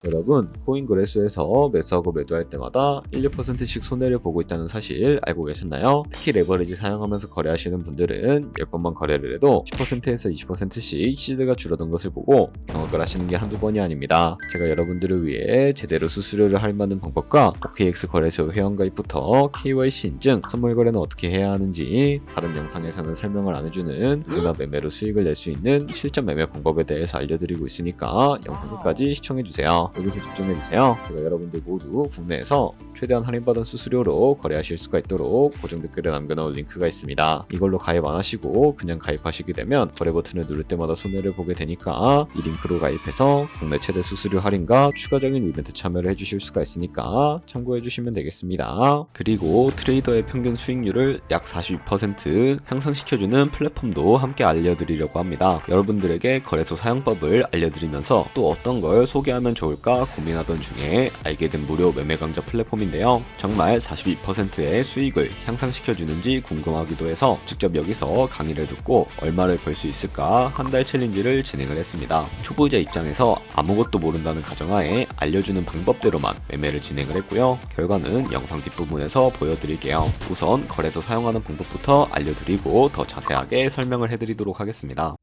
여러분, 코인 거래소에서 매수하고 매도할 때마다 1, 2%씩 손해를 보고 있다는 사실 알고 계셨나요? 특히 레버리지 사용하면서 거래하시는 분들은 10번만 거래를 해도 10%에서 20%씩 시드가 줄어든 것을 보고 경악을 하시는 게 한두 번이 아닙니다. 제가 여러분들을 위해 제대로 수수료를 할인받는 방법과 OKX 거래소 회원가입부터 KYC 인증, 선물 거래는 어떻게 해야 하는지 다른 영상에서는 설명을 안 해주는 누구나 매매로 수익을 낼 수 있는 실전 매매 방법에 대해서 알려드리고 있으니까 영상 끝까지 시청해주세요. 여기서 집중해주세요. 제가 여러분들 모두 국내에서 최대한 할인받은 수수료로 거래하실 수가 있도록 고정 댓글에 남겨놓은 링크가 있습니다. 이걸로 가입 안 하시고 그냥 가입하시게 되면 거래 버튼을 누를 때마다 손해를 보게 되니까 이 링크로 가입해서 국내 최대 수수료 할인과 추가적인 이벤트 참여를 해주실 수가 있으니까 참고해주시면 되겠습니다. 그리고 트레이더의 평균 수익률을 약 42% 향상시켜주는 플랫폼도 함께 알려드리려고 합니다. 여러분들에게 거래소 사용법을 알려드리면서 또 어떤 걸 소개하면 좋을까 고민하던 중에 알게 된 무료 매매 강좌 플랫폼인데요. 정말 42%의 수익을 향상시켜주는지 궁금하기도 해서 직접 여기서 강의를 듣고 얼마를 벌 수 있을까 한 달 챌린지를 진행을 했습니다. 초보자 입장에서 아무것도 모른다는 가정하에 알려주는 방법대로만 매매를 진행을 했고요. 결과는 영상 뒷부분에서 보여드릴게요. 우선 거래소 사용하는 방법부터 알려드리고 더 자세하게 설명을 해드리도록 하겠습니다.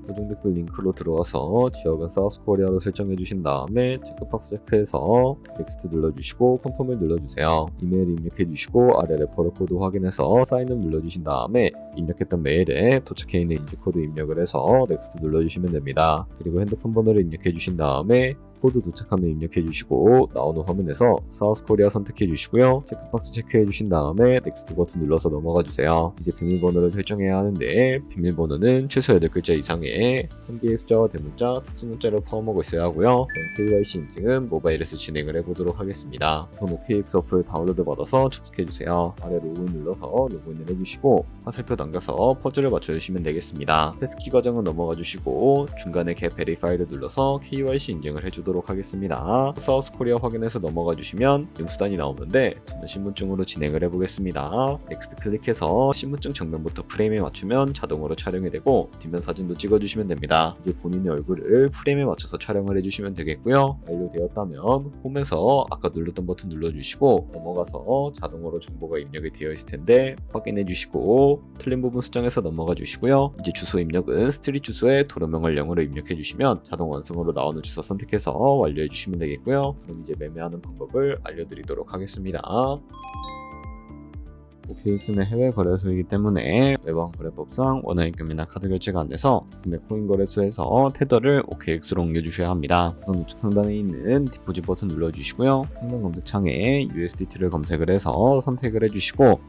고정 댓글 링크로 들어와서 지역은 사우스코리아로 설정해 주신 다음에 체크박스 체크해서 넥스트 눌러주시고 컨펌을 눌러주세요. 이메일 입력해 주시고 아래 레퍼럴 코드 확인해서 사인업 눌러주신 다음에 입력했던 메일에 도착해 있는 인증 코드 입력을 해서 넥스트 눌러주시면 됩니다. 그리고 핸드폰 번호를 입력해 주신 다음에 코드 도착하면 입력해 주시고 나오는 화면에서 사우스코리아 선택해 주시고요. 체크박스 체크해 주신 다음에 넥스트 버튼 눌러서 넘어가 주세요. 이제 비밀번호를 설정해야 하는데 비밀번호는 최소 8글자 이상의 한 개의 숫자와 대문자, 특수문자를 포함하고 있어야 하고요. KYC 인증은 모바일에서 진행을 해보도록 하겠습니다. 우선 OKX 어플 다운로드 받아서 접속해 주세요. 아래 로그인 눌러서 로그인을 해주시고 화살표 당겨서 퍼즐을 맞춰주시면 되겠습니다. 패스키 과정은 넘어가 주시고 중간에 get verified 눌러서 KYC 인증을 해주도록 하겠습니다. 사우스코리아 확인해서 넘어가 주시면 영수단이 나오는데 저는 신분증으로 진행을 해보겠습니다. 넥스트 클릭해서 신분증 정면부터 프레임에 맞추면 자동으로 촬영이 되고 뒷면 사진도 찍어주시면 됩니다. 이제 본인의 얼굴을 프레임에 맞춰서 촬영을 해주시면 되겠고요. 완료되었다면 홈에서 아까 눌렀던 버튼 눌러주시고 넘어가서 자동으로 정보가 입력이 되어 있을 텐데 확인해 주시고 틀린 부분 수정해서 넘어가 주시고요. 이제 주소 입력은 스트릿 주소에 도로명을 0으로 입력해 주시면 자동 완성으로 나오는 주소 선택해서 완료해 주시면 되겠고요. 그럼 이제 매매하는 방법을 알려드리도록 하겠습니다. OKX는 해외 거래소이기 때문에 외방 거래법상 원화입금이나 카드 결제가 안 돼서 국내 코인 거래소에서 테더를 OKX로 옮겨주셔야 합니다. 우선 우측 상단에 있는 디포짓 버튼 눌러주시고요. 상단 검색창에 USDT를 검색을 해서 선택을 해주시고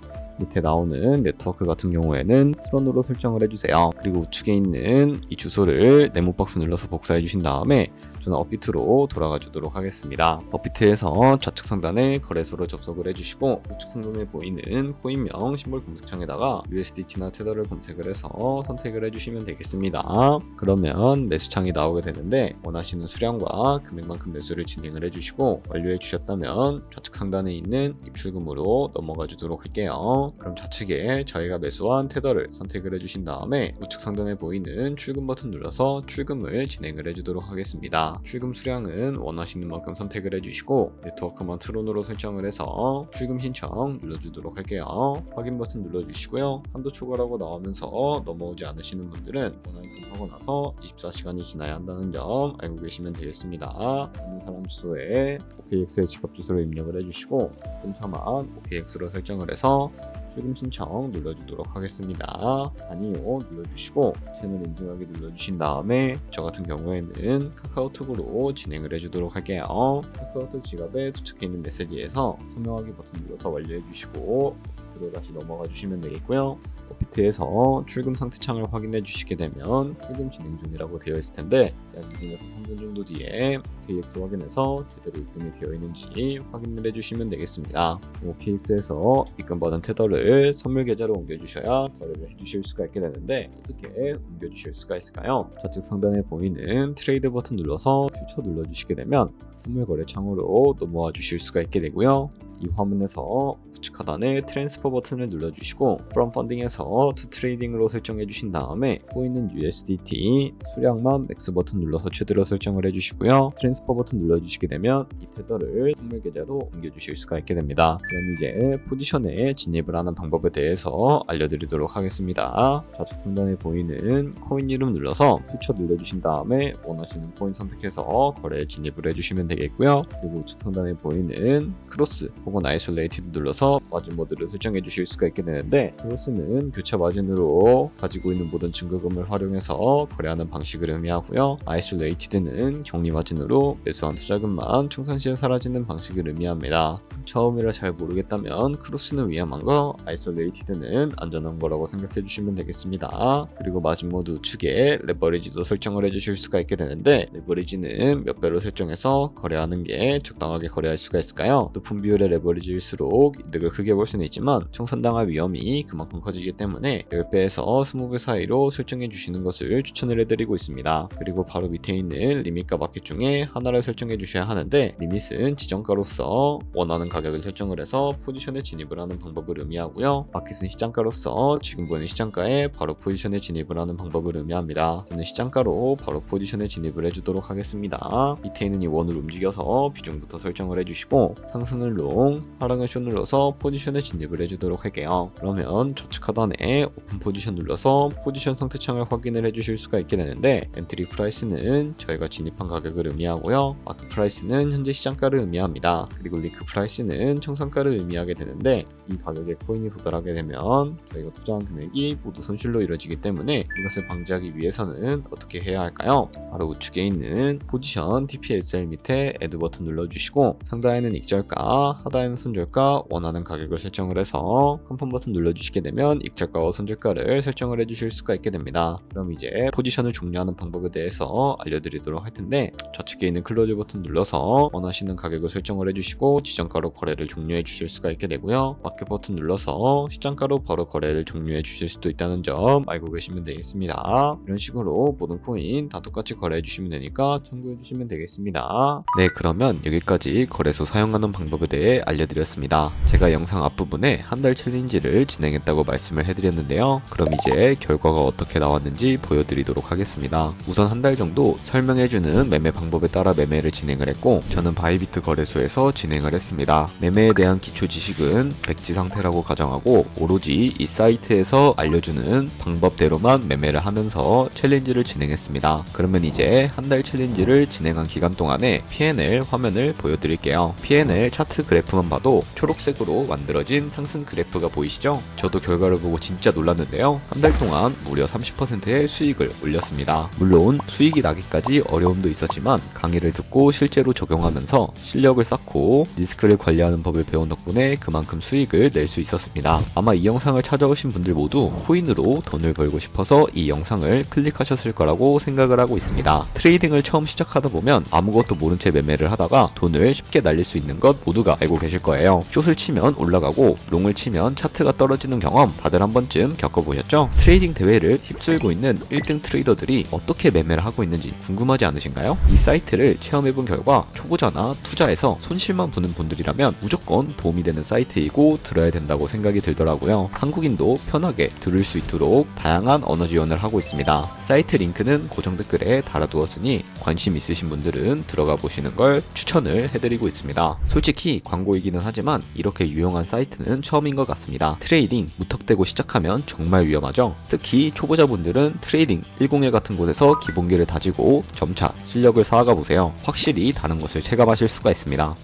밑에 나오는 네트워크 같은 경우에는 트론으로 설정을 해주세요. 그리고 우측에 있는 이 주소를 네모박스 눌러서 복사해 주신 다음에 저는 업비트로 돌아가 주도록 하겠습니다. 업비트에서 좌측 상단에 거래소로 접속을 해주시고 우측 상단에 보이는 코인명 심볼 검색창에다가 USDT나 테더를 검색을 해서 선택을 해주시면 되겠습니다. 그러면 매수창이 나오게 되는데 원하시는 수량과 금액만큼 매수를 진행을 해주시고 완료해 주셨다면 좌측 상단에 있는 입출금으로 넘어가 주도록 할게요. 그럼 좌측에 저희가 매수한 테더를 선택을 해주신 다음에 우측 상단에 보이는 출금 버튼 눌러서 출금을 진행을 해주도록 하겠습니다. 출금 수량은 원하시는 만큼 선택을 해주시고 네트워크만 트론으로 설정을 해서 출금 신청 눌러주도록 할게요. 확인 버튼 눌러주시고요. 한도 초과라고 나오면서 넘어오지 않으시는 분들은 원하는 하고 나서 24시간이 지나야 한다는 점 알고 계시면 되겠습니다. 있는 사람 주소에 OKX의 지갑 주소를 입력을 해주시고 근처만 OKX로 설정을 해서 출금 신청 눌러주도록 하겠습니다. 아니요 눌러주시고 채널 인증하기 눌러주신 다음에 저 같은 경우에는 카카오톡으로 진행을 해주도록 할게요. 카카오톡 지갑에 도착해 있는 메시지에서 서명하기 버튼 눌러서 완료해주시고 그리고 다시 넘어가 주시면 되겠고요. 업비트에서 출금 상태 창을 확인해 주시게 되면 출금 진행 중이라고 되어 있을 텐데 약 2분에서 3분 정도 뒤에 OKX 확인해서 제대로 입금이 되어 있는지 확인을 해주시면 되겠습니다. OKX에서 입금받은 테더를 선물 계좌로 옮겨주셔야 거래를 해주실 수가 있게 되는데 어떻게 옮겨주실 수가 있을까요? 좌측 상단에 보이는 트레이드 버튼 눌러서 퓨처 눌러주시게 되면 선물 거래 창으로 넘어와 주실 수가 있게 되고요. 이 화면에서 우측 하단에 트랜스퍼 버튼을 눌러주시고 From Funding에서 To Trading으로 설정해 주신 다음에 보이는 USDT 수량만 맥스 버튼 눌러서 최대로 설정을 해주시고요. 트랜스퍼 버튼 눌러주시게 되면 이 테더를 선물 계좌로 옮겨주실 수가 있게 됩니다. 그럼 이제 포지션에 진입을 하는 방법에 대해서 알려드리도록 하겠습니다. 좌측 상단에 보이는 코인 이름 눌러서 퓨처 눌러주신 다음에 원하시는 코인 선택해서 거래에 진입을 해주시면 되겠고요. 그리고 우측 상단에 보이는 크로스 혹은 아이솔레이티드 눌러서 마진 모드를 설정해 주실 수가 있게 되는데, 크로스는 교차 마진으로 가지고 있는 모든 증거금을 활용해서 거래하는 방식을 의미하고요. 아이솔레이티드는 격리 마진으로 매수한 투자금만 청산 시에 사라지는 방식을 의미합니다. 처음이라 잘 모르겠다면 크로스는 위험한 거, 아이솔레이티드는 안전한 거라고 생각해 주시면 되겠습니다. 그리고 마진 모드 우측에 레버리지도 설정을 해주실 수가 있게 되는데, 레버리지는 몇 배로 설정해서 거래하는 게 적당하게 거래할 수가 있을까요? 높은 비율의 레버리지일수록 이득을 크게 볼 수는 있지만 청산당할 위험이 그만큼 커지기 때문에 10배에서 20배 사이로 설정해 주시는 것을 추천을 해드리고 있습니다. 그리고 바로 밑에 있는 리밋과 마켓 중에 하나를 설정해 주셔야 하는데, 리밋은 지정가로서 원하는 가격을 설정을 해서 포지션에 진입을 하는 방법을 의미하고요. 마켓은 시장가로서 지금 보이는 시장가에 바로 포지션에 진입을 하는 방법을 의미합니다. 저는 시장가로 바로 포지션에 진입을 해주도록 하겠습니다. 밑에 있는 이 원을 움직여서 비중부터 설정을 해주시고, 상승을 롱, 하락을 숏 눌러서 포지션에 진입을 해주도록 할게요. 그러면 좌측 하단에 오픈 포지션 눌러서 포지션 상태창을 확인을 해주실 수가 있게 되는데, 엔트리 프라이스는 저희가 진입한 가격을 의미하고요. 마켓 프라이스는 현재 시장가를 의미합니다. 그리고 리크 프라이스는 청산가를 의미하게 되는데, 이 가격에 코인이 도달하게 되면 저희가 투자한 금액이 모두 손실로 이루어지기 때문에 이것을 방지하기 위해서는 어떻게 해야 할까요? 바로 우측에 있는 포지션 TPSL 밑에 애드 버튼 눌러주시고, 상단에는 익절가, 하단에는 손절가, 원하는 가격을 설정을 해서 컨펌 버튼 눌러주시게 되면 익절가와 손절가를 설정을 해주실 수가 있게 됩니다. 그럼 이제 포지션을 종료하는 방법에 대해서 알려드리도록 할 텐데, 좌측에 있는 클로즈 버튼 눌러서 원하시는 가격을 설정을 해주시고 지정가로 거래를 종료해 주실 수가 있게 되고요. 마켓 버튼 눌러서 시장가로 바로 거래를 종료해 주실 수도 있다는 점 알고 계시면 되겠습니다. 이런 식으로 모든 코인 다 똑같이 거래해 주시면 되니까 참고해 주시면 되겠습니다. 네, 그러면 여기까지 거래소 사용하는 방법에 대해 알려드렸습니다. 제가 영상 앞부분에 한 달 챌린지를 진행했다고 말씀을 해드렸는데요. 그럼 이제 결과가 어떻게 나왔는지 보여드리도록 하겠습니다. 우선 한 달 정도 설명해주는 매매 방법에 따라 매매를 진행을 했고, 저는 바이비트 거래소에서 진행을 했습니다. 매매에 대한 기초 지식은 백지 상태라고 가정하고 오로지 이 사이트에서 알려주는 방법대로만 매매를 하면서 챌린지를 진행했습니다. 그러면 이제 한 달 챌린지를 진행한 기간 동안에 P&L 화면을 보여드릴게요. P&L 차트 그래프만 봐도 초록색으로 만들어진 상승 그래프가 보이시죠? 저도 결과를 보고 진짜 놀랐는데요. 한 달 동안 무려 30%의 수익을 올렸습니다. 물론 수익이 나기까지 어려움도 있었지만 강의를 듣고 실제로 적용하면서 실력을 쌓고 리스크를 관리하는 법을 배운 덕분에 그만큼 수익을 낼 수 있었습니다. 아마 이 영상을 찾아오신 분들 모두 코인으로 돈을 벌고 싶어서 이 영상을 클릭하셨을 거라고 생각을 하고 있습니다. 트레이딩을 처음 시작하다 보면 아무것도 모른 채 매매를 하다가 돈을 쉽게 날릴 수 있는 것 모두가 알고 계실 거예요. 숏을 치면 올라가고 롱을 치면 차트가 떨어지는 경험 다들 한 번쯤 겪어보셨죠? 트레이딩 대회를 휩쓸고 있는 1등 트레이더들이 어떻게 매매를 하고 있는지 궁금하지 않으신가요? 이 사이트를 체험해본 결과 초보자나 투자에서 손실만 보는 분들이라면 무조건 도움이 되는 사이트이고 들어야 된다고 생각이 들더라고요. 한국인도 편하게 들을 수 있도록 다양한 언어 지원을 하고 있습니다. 사이트 링크는 고정 댓글에 달아두었으니 관심 있으신 분들은 들어가 보시는 걸 추천을 해드리고 있습니다. 솔직히 광고이기는 하지만 이렇게 유용한 사이트는 처음인 것 같습니다. 트레이딩 무턱대고 시작하면 정말 위험하죠. 특히 초보자분들은 트레이딩 101 같은 곳에서 기본기를 다지고 점차 실력을 쌓아가 보세요. 확실히 다른 것을 체감하실 수가 있습니다.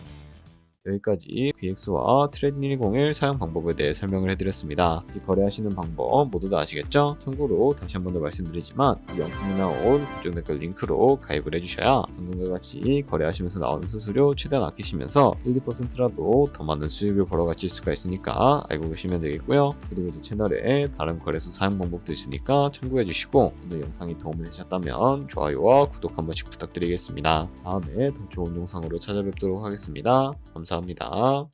여기까지 BX와 트레이딩 101 사용 방법에 대해 설명을 해드렸습니다. 이 거래하시는 방법 모두 다 아시겠죠? 참고로 다시 한 번 더 말씀드리지만 이 영상에 나온 고정 댓글 링크로 가입을 해주셔야 방금과 같이 거래하시면서 나오는 수수료 최대한 아끼시면서 1~2%라도 더 많은 수익을 벌어가실 수가 있으니까 알고 계시면 되겠고요. 그리고 이 채널에 다른 거래소 사용 방법도 있으니까 참고해주시고, 오늘 영상이 도움이 되셨다면 좋아요와 구독 한 번씩 부탁드리겠습니다. 다음에 더 좋은 영상으로 찾아뵙도록 하겠습니다. 감사합니다.